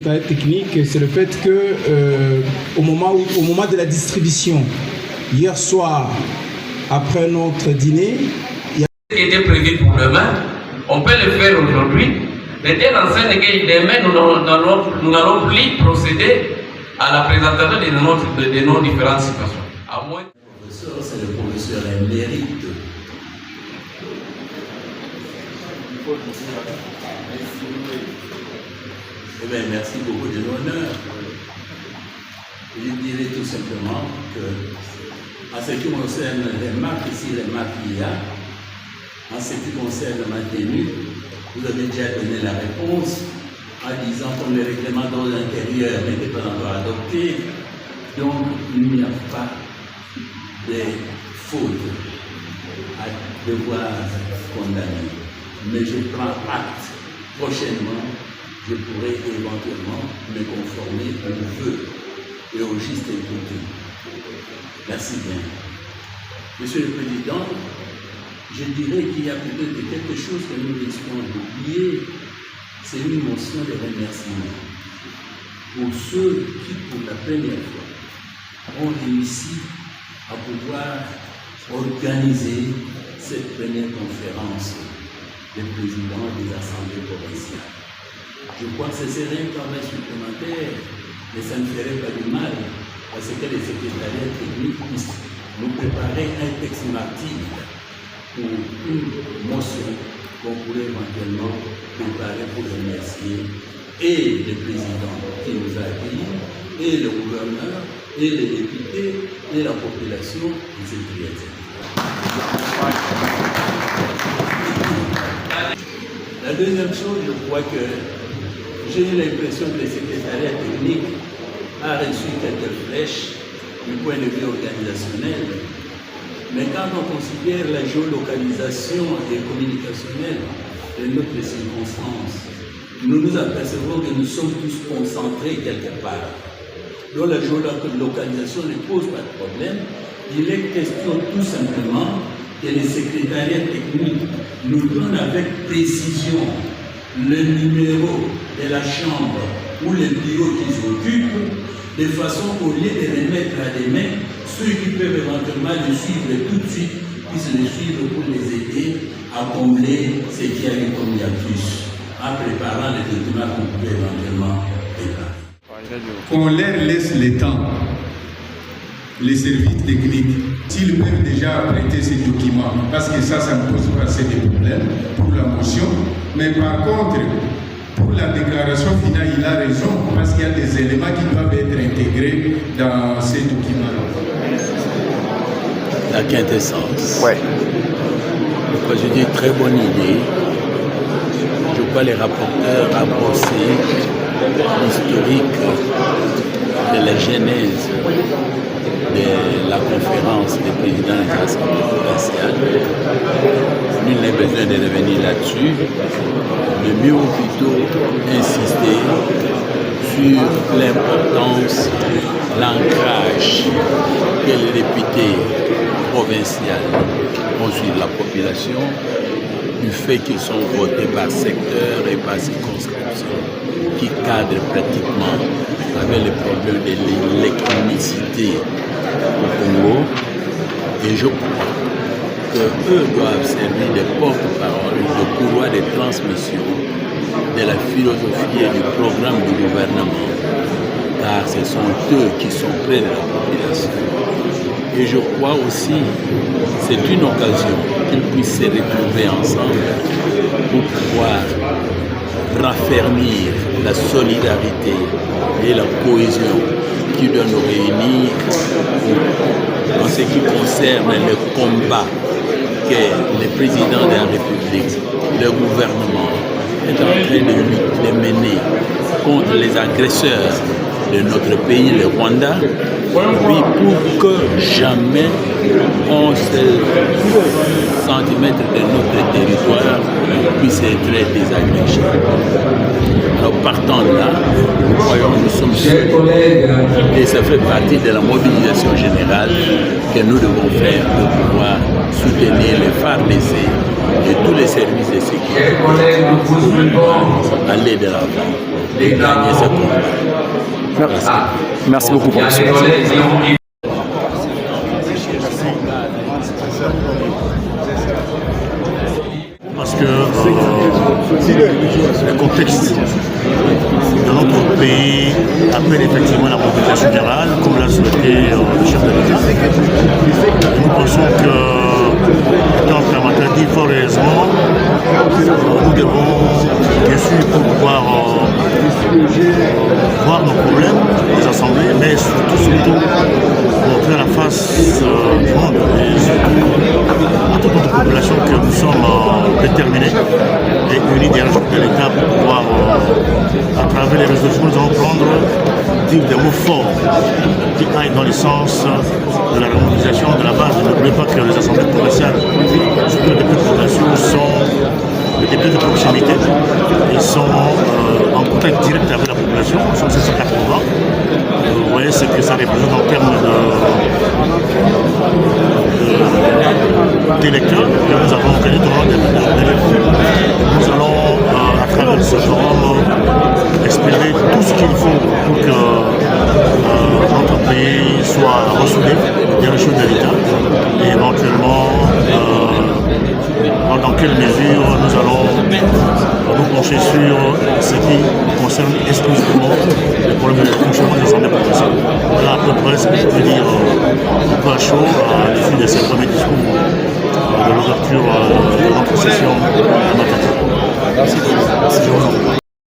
Technique, c'est le fait que au moment de la distribution, hier soir, après notre dîner, ce qui était prévu pour demain, on peut le faire aujourd'hui. De telle enseigne que demain, nous n'allons plus procéder à la présentation de nos différentes situations. À moins... Le professeur, c'est le professeur émérite. Eh bien, merci beaucoup de l'honneur. Je dirais tout simplement que, en ce qui concerne les marques ici, les marques qu'il y a, en ce qui concerne ma tenue, vous avez déjà donné la réponse en disant que le règlement d'ordre intérieur n'était pas encore adopté, donc il n'y a pas de faute à devoir condamner. Mais je prends acte prochainement. Je pourrais éventuellement me conformer aux vœux et au juste écouté. Merci bien. Monsieur le Président, je dirais qu'il y a peut-être quelque chose que nous risquons d'oublier, c'est une motion de remerciement pour ceux qui, pour la première fois, ont réussi à pouvoir organiser cette première conférence des présidents des assemblées provinciales. Je crois que ce serait un travail supplémentaire, mais ça ne ferait pas du mal, parce que les secrétariats techniques puissent nous préparer un texte martyr pour une motion qu'on pourrait éventuellement préparer pour remercier et le président qui nous a accueillis, et le gouverneur, et les députés, et la population, etc. La deuxième chose, je crois que j'ai eu l'impression que le secrétariat technique a reçu quelques flèches du point de vue organisationnel. Mais quand on considère la géolocalisation et communicationnelle de notre circonstance, nous nous apercevons que nous sommes tous concentrés quelque part. Donc la géolocalisation ne pose pas de problème. Il est question tout simplement que les secrétariats techniques nous donnent avec précision le numéro de la chambre ou le bureau qu'ils occupent, de façon au lieu de remettre à des mains, ceux qui peuvent éventuellement le suivre tout de suite, puissent le suivre pour les aider à combler ce qu'il y a eu comme plus, en préparant les documents qu'on peut éventuellement préparer. On leur laisse le temps, les services techniques, s'ils peuvent déjà prêter ces documents, parce que ça ne pose pas assez de problèmes pour la motion, mais par contre, pour la déclaration finale, il a raison, parce qu'il y a des éléments qui doivent être intégrés dans ces documents-là. La quintessence. Ouais. Donc, je dis très bonne idée. Je crois les rapporteurs a brossé l'historique de la genèse de la conférence des présidents des assemblées provinciales. Nul n'est besoin de revenir là-dessus, mais mieux ou plutôt insister sur l'importance, l'ancrage que les députés provinciaux ont sur la population, du fait qu'ils sont votés par secteur et par circonscription, qui cadrent pratiquement avec les problèmes de l'électricité au Congo. Et je crois qu'eux doivent servir de porte-parole, de couloir de transmission de la philosophie et du programme du gouvernement, car ce sont eux qui sont près de la population. Et je crois aussi que c'est une occasion qu'ils puissent se retrouver ensemble pour pouvoir raffermir la solidarité et la cohésion qui doit nous réunir en ce qui concerne le combat que le président de la République, le gouvernement, est en train de mener contre les agresseurs de notre pays, le Rwanda, oui, pour que jamais 11 centimètres de notre territoire puisse être désagrégé. Alors partant de là, nous croyons que nous sommes sûrs, et ça fait partie de la mobilisation générale que nous devons faire pour pouvoir soutenir les FARDC et tous les services de sécurité pour aller de l'avant. de gagner cette combat. Merci beaucoup, Il y a des professeur. collègues qui ont dit parce que le contexte de notre pays appelle effectivement la mobilisation générale, comme l'a souhaité le chef de l'État. Nous pensons que, étant permanent dit fort heureusement, nous devons, bien sûr, pouvoir voir nos problèmes des assemblées, mais surtout montrer la face du monde et surtout à toute notre population que nous sommes déterminés et unis derrière l'État pour pouvoir, à travers les résolutions, nous allons dire des mots forts qui aillent dans le sens de la remobilisation de la base. N'oubliez pas que les assemblées provinciales, surtout les députés provinciaux, sont des députés de proximité. Ils sont en contact direct avec la population, nous sommes 780. Vous voyez ce que ça représente en termes d'électeurs que nous avons gagné tout le monde. Nous allons, à travers ce forum, exprimer tout ce qu'il faut pour que notre pays soit ressoudé des ressources de l'État et éventuellement voir dans quelle mesure nous allons nous pencher sur ce qui concerne exclusivement les problèmes de fonctionnement des assemblées provinciales. Voilà à peu près ce que je peux dire un peu à chaud à l'issue de ces premiers discours de l'ouverture de notre session à Matata. Merci.